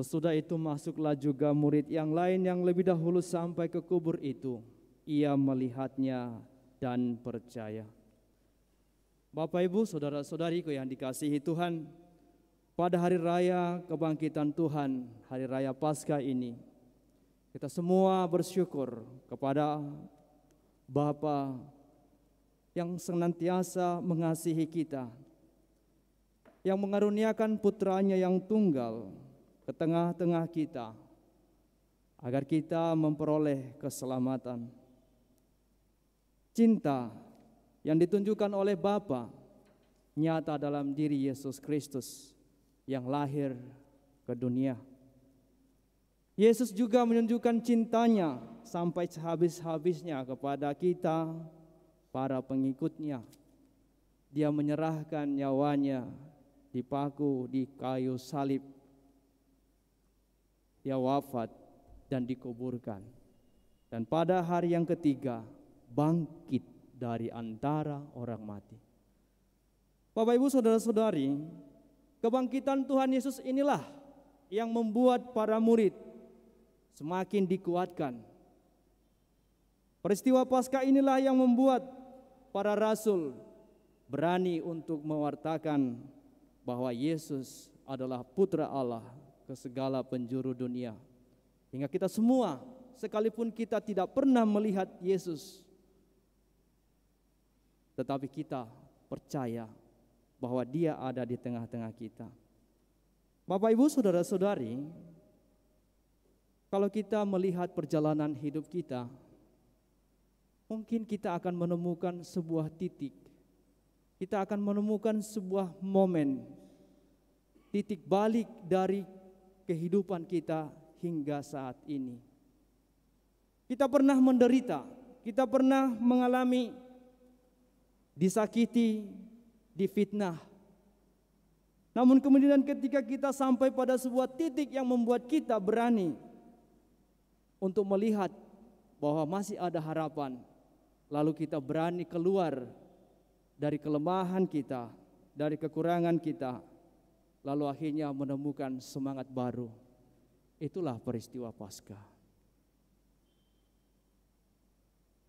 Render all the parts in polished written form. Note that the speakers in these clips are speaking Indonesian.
Sesudah itu masuklah juga murid yang lain yang lebih dahulu sampai ke kubur itu. Ia melihatnya dan percaya. Bapak, Ibu, saudara-saudariku yang dikasihi Tuhan, pada hari raya kebangkitan Tuhan, hari raya Paskah ini, kita semua bersyukur kepada Bapa yang senantiasa mengasihi kita, yang mengaruniakan putranya yang tunggal ke tengah-tengah kita, agar kita memperoleh keselamatan. Cinta yang ditunjukkan oleh Bapa nyata dalam diri Yesus Kristus yang lahir ke dunia. Yesus juga menunjukkan cintanya sampai sehabis-habisnya kepada kita, para pengikutnya. Dia menyerahkan nyawanya dipaku di kayu salib. Dia wafat dan dikuburkan. Dan pada hari yang ketiga bangkit dari antara orang mati. Bapak, Ibu, saudara-saudari, kebangkitan Tuhan Yesus inilah yang membuat para murid semakin dikuatkan. Peristiwa Paskah inilah yang membuat para rasul berani untuk mewartakan bahwa Yesus adalah Putra Allah ke segala penjuru dunia. Hingga kita semua, sekalipun kita tidak pernah melihat Yesus, tetapi kita percaya bahwa Dia ada di tengah-tengah kita. Bapak, Ibu, saudara-saudari, kalau kita melihat perjalanan hidup kita, mungkin kita akan menemukan sebuah titik. Kita akan menemukan sebuah momen, titik balik dari kehidupan kita hingga saat ini. Kita pernah menderita, kita pernah mengalami disakiti, difitnah. Namun kemudian ketika kita sampai pada sebuah titik yang membuat kita berani untuk melihat bahwa masih ada harapan, lalu kita berani keluar dari kelemahan kita, dari kekurangan kita, lalu akhirnya menemukan semangat baru. Itulah peristiwa Paskah.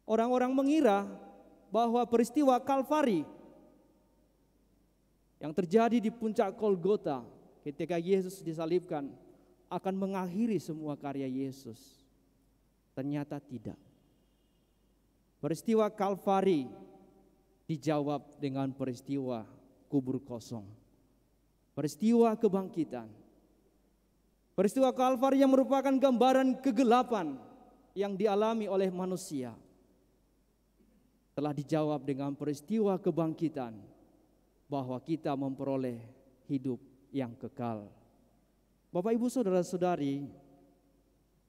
Orang-orang mengira bahwa peristiwa Kalvari yang terjadi di puncak Golgota ketika Yesus disalibkan akan mengakhiri semua karya Yesus. Ternyata tidak. Peristiwa Kalvari dijawab dengan peristiwa kubur kosong. Peristiwa kebangkitan. Peristiwa Kalvari yang merupakan gambaran kegelapan yang dialami oleh manusia telah dijawab dengan peristiwa kebangkitan, bahwa kita memperoleh hidup yang kekal. Bapak, Ibu, saudara-saudari,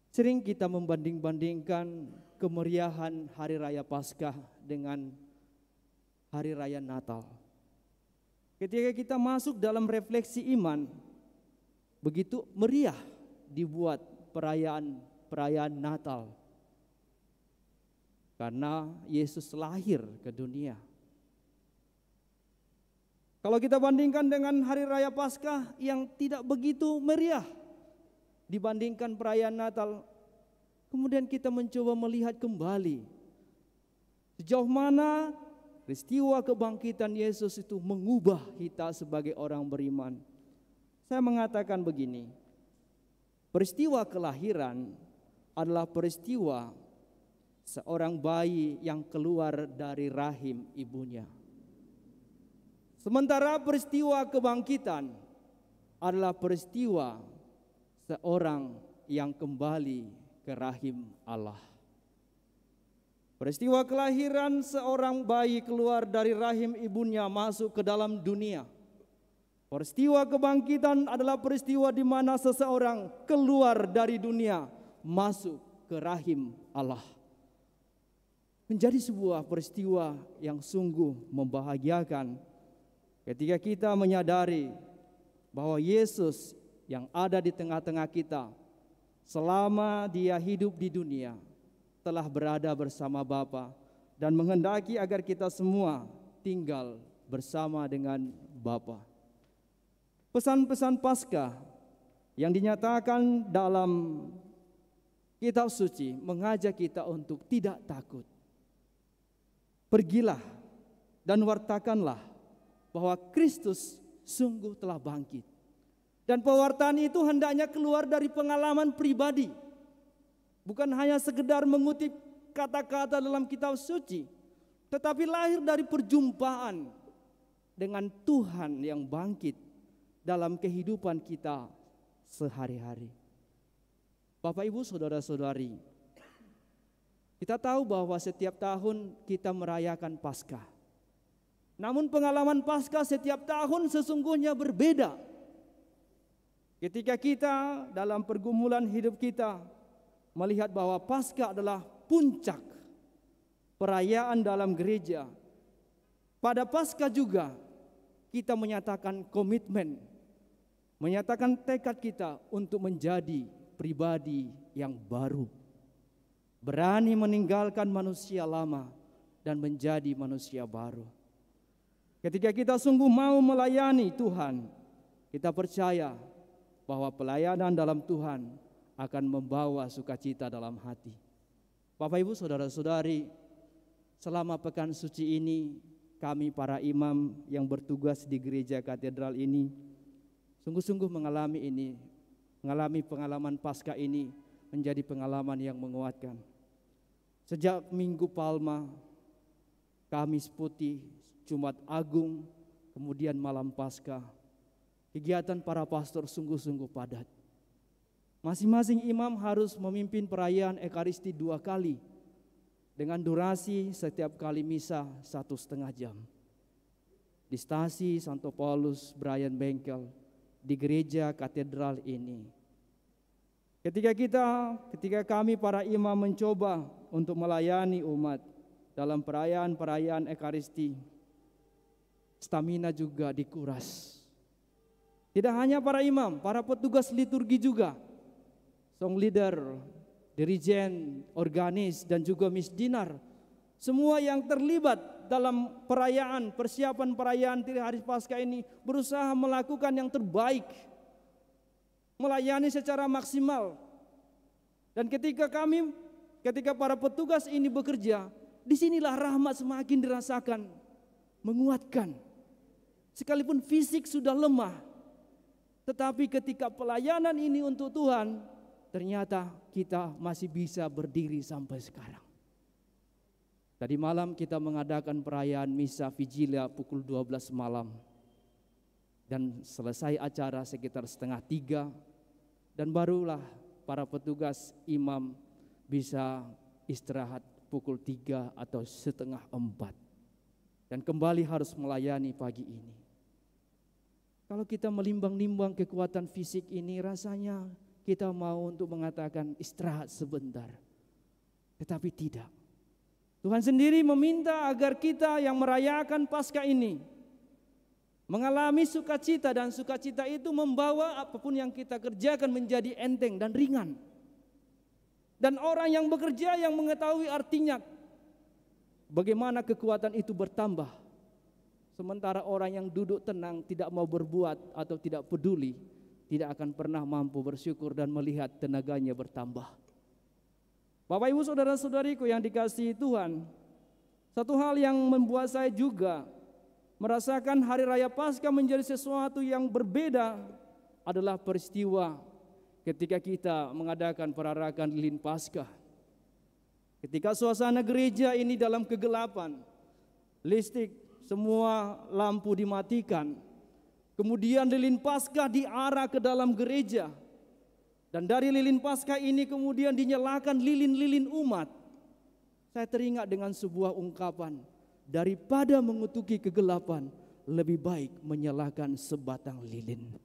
sering kita membanding-bandingkan kemeriahan hari raya Paskah dengan hari raya Natal. Ketika kita masuk dalam refleksi iman, begitu meriah dibuat perayaan Natal. Karena Yesus lahir ke dunia. Kalau kita bandingkan dengan hari raya Paskah yang tidak begitu meriah dibandingkan perayaan Natal, kemudian kita mencoba melihat kembali sejauh mana peristiwa kebangkitan Yesus itu mengubah kita sebagai orang beriman. Saya mengatakan begini, peristiwa kelahiran adalah peristiwa seorang bayi yang keluar dari rahim ibunya. Sementara peristiwa kebangkitan adalah peristiwa seorang yang kembali ke rahim Allah. Peristiwa kelahiran seorang bayi keluar dari rahim ibunya masuk ke dalam dunia. Peristiwa kebangkitan adalah peristiwa di mana seseorang keluar dari dunia masuk ke rahim Allah. Menjadi sebuah peristiwa yang sungguh membahagiakan ketika kita menyadari bahwa Yesus yang ada di tengah-tengah kita selama Dia hidup di dunia telah berada bersama Bapa dan menghendaki agar kita semua tinggal bersama dengan Bapa. Pesan-pesan Paskah yang dinyatakan dalam kitab suci mengajak kita untuk tidak takut. Pergilah dan wartakanlah bahwa Kristus sungguh telah bangkit. Dan pewartaan itu hendaknya keluar dari pengalaman pribadi. Bukan hanya sekedar mengutip kata-kata dalam kitab suci, tetapi lahir dari perjumpaan dengan Tuhan yang bangkit dalam kehidupan kita sehari-hari. Bapak, Ibu, saudara-saudari, kita tahu bahwa setiap tahun kita merayakan Paskah. Namun pengalaman Paskah setiap tahun sesungguhnya berbeda. Ketika kita dalam pergumulan hidup kita melihat bahwa Paskah adalah puncak perayaan dalam gereja, pada Paskah juga kita menyatakan komitmen, menyatakan tekad kita untuk menjadi pribadi yang baru, berani meninggalkan manusia lama dan menjadi manusia baru. Ketika kita sungguh mau melayani Tuhan, kita percaya bahwa pelayanan dalam Tuhan akan membawa sukacita dalam hati. Bapak, Ibu, saudara-saudari, selama pekan suci ini kami para imam yang bertugas di gereja katedral ini sungguh-sungguh mengalami pengalaman Paskah ini menjadi pengalaman yang menguatkan. Sejak Minggu Palma, Kamis Putih, Jumat Agung, kemudian malam Paskah, kegiatan para pastor sungguh-sungguh padat. Masing-masing imam harus memimpin perayaan Ekaristi 2 kali dengan durasi setiap kali misa 1,5 jam. Di stasi Santo Paulus Brian Bengkel di gereja katedral ini. Ketika kami para imam mencoba untuk melayani umat dalam perayaan Ekaristi, stamina juga dikuras. Tidak hanya para imam, para petugas liturgi juga, song leader, dirijen, organis, dan juga misdinar, semua yang terlibat dalam persiapan perayaan hari Paskah ini berusaha melakukan yang terbaik, melayani secara maksimal. Dan ketika para petugas ini bekerja, disinilah rahmat semakin dirasakan, menguatkan. Sekalipun fisik sudah lemah, tetapi ketika pelayanan ini untuk Tuhan, ternyata kita masih bisa berdiri sampai sekarang. Tadi malam kita mengadakan perayaan misa Vigilia pukul 12 malam. Dan selesai acara sekitar 2:30, dan barulah para petugas imam bisa istirahat pukul 3 atau 3:30. Dan kembali harus melayani pagi ini. Kalau kita menimbang-nimbang kekuatan fisik ini, rasanya kita mau untuk mengatakan istirahat sebentar. Tetapi tidak. Tuhan sendiri meminta agar kita yang merayakan Paskah ini mengalami sukacita, dan sukacita itu membawa apapun yang kita kerjakan menjadi enteng dan ringan. Dan orang yang bekerja yang mengetahui artinya bagaimana kekuatan itu bertambah. Sementara orang yang duduk tenang, tidak mau berbuat atau tidak peduli, tidak akan pernah mampu bersyukur dan melihat tenaganya bertambah. Bapak, Ibu, saudara-saudariku yang dikasihi Tuhan, satu hal yang membuat saya juga merasakan Hari Raya Paskah menjadi sesuatu yang berbeda adalah peristiwa ketika kita mengadakan perarakan lilin Paskah. Ketika suasana gereja ini dalam kegelapan, listrik, semua lampu dimatikan, kemudian lilin Paskah diarah ke dalam gereja, dan dari lilin Paskah ini kemudian dinyalakan lilin-lilin umat. Saya teringat dengan sebuah ungkapan, daripada mengutuki kegelapan, lebih baik menyalakan sebatang lilin.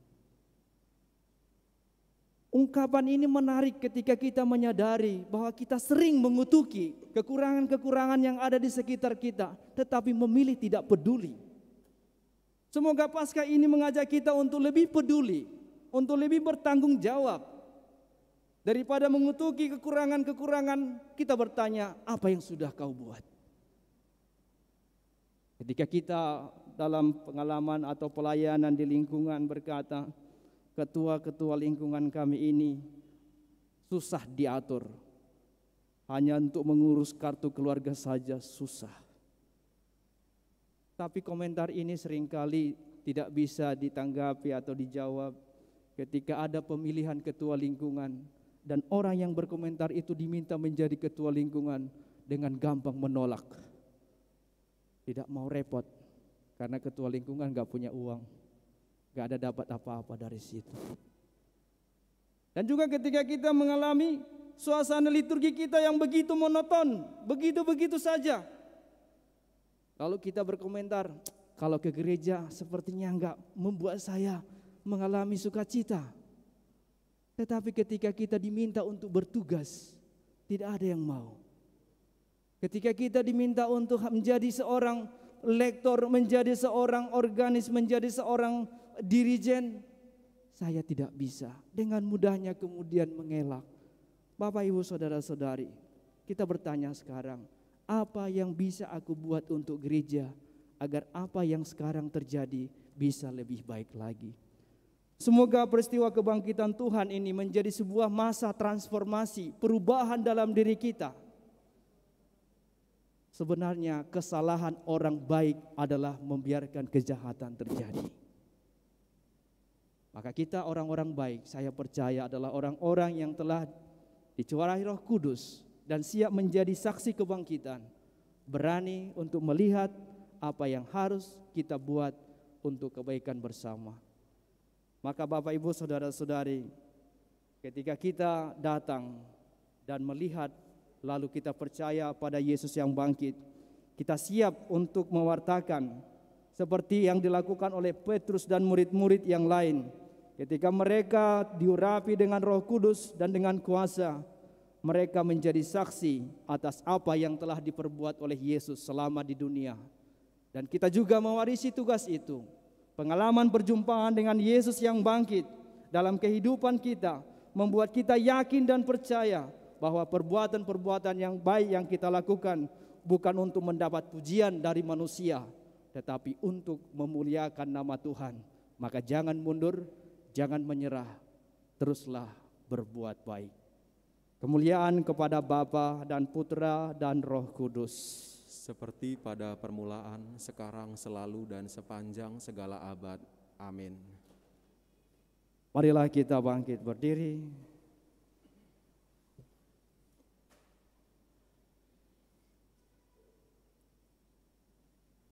Ungkapan ini menarik ketika kita menyadari bahwa kita sering mengutuki kekurangan-kekurangan yang ada di sekitar kita, tetapi memilih tidak peduli. Semoga Paskah ini mengajak kita untuk lebih peduli, untuk lebih bertanggung jawab. Daripada mengutuki kekurangan-kekurangan, kita bertanya, apa yang sudah kau buat? Ketika kita dalam pengalaman atau pelayanan di lingkungan berkata, ketua-ketua lingkungan kami ini susah diatur. Hanya untuk mengurus kartu keluarga saja susah. Tapi komentar ini seringkali tidak bisa ditanggapi atau dijawab ketika ada pemilihan ketua lingkungan dan orang yang berkomentar itu diminta menjadi ketua lingkungan dengan gampang menolak. Tidak mau repot karena ketua lingkungan gak punya uang, gak ada dapat apa-apa dari situ. Dan juga ketika kita mengalami suasana liturgi kita yang begitu monoton, begitu-begitu saja. Lalu kita berkomentar, kalau ke gereja sepertinya enggak membuat saya mengalami sukacita. Tetapi ketika kita diminta untuk bertugas, tidak ada yang mau. Ketika kita diminta untuk menjadi seorang lektor, menjadi seorang organis, menjadi seorang dirijen, saya tidak bisa. Dengan mudahnya kemudian mengelak. Bapak, Ibu, Saudara-saudari, kita bertanya sekarang, apa yang bisa aku buat untuk gereja agar apa yang sekarang terjadi bisa lebih baik lagi. Semoga peristiwa kebangkitan Tuhan ini menjadi sebuah masa transformasi, perubahan dalam diri kita. Sebenarnya kesalahan orang baik adalah membiarkan kejahatan terjadi. Maka kita orang-orang baik, saya percaya adalah orang-orang yang telah dicuarahi Roh Kudus dan siap menjadi saksi kebangkitan, berani untuk melihat apa yang harus kita buat untuk kebaikan bersama. Maka Bapak, Ibu, Saudara-saudari, ketika kita datang dan melihat lalu kita percaya pada Yesus yang bangkit, kita siap untuk mewartakan seperti yang dilakukan oleh Petrus dan murid-murid yang lain. Ketika mereka diurapi dengan Roh Kudus dan dengan kuasa, mereka menjadi saksi atas apa yang telah diperbuat oleh Yesus selama di dunia. Dan kita juga mewarisi tugas itu. Pengalaman perjumpaan dengan Yesus yang bangkit dalam kehidupan kita membuat kita yakin dan percaya bahwa perbuatan-perbuatan yang baik yang kita lakukan bukan untuk mendapat pujian dari manusia, tetapi untuk memuliakan nama Tuhan. Maka jangan mundur, jangan menyerah, teruslah berbuat baik. Kemuliaan kepada Bapa dan Putra dan Roh Kudus. Seperti pada permulaan, sekarang, selalu, dan sepanjang segala abad. Amin. Marilah kita bangkit berdiri.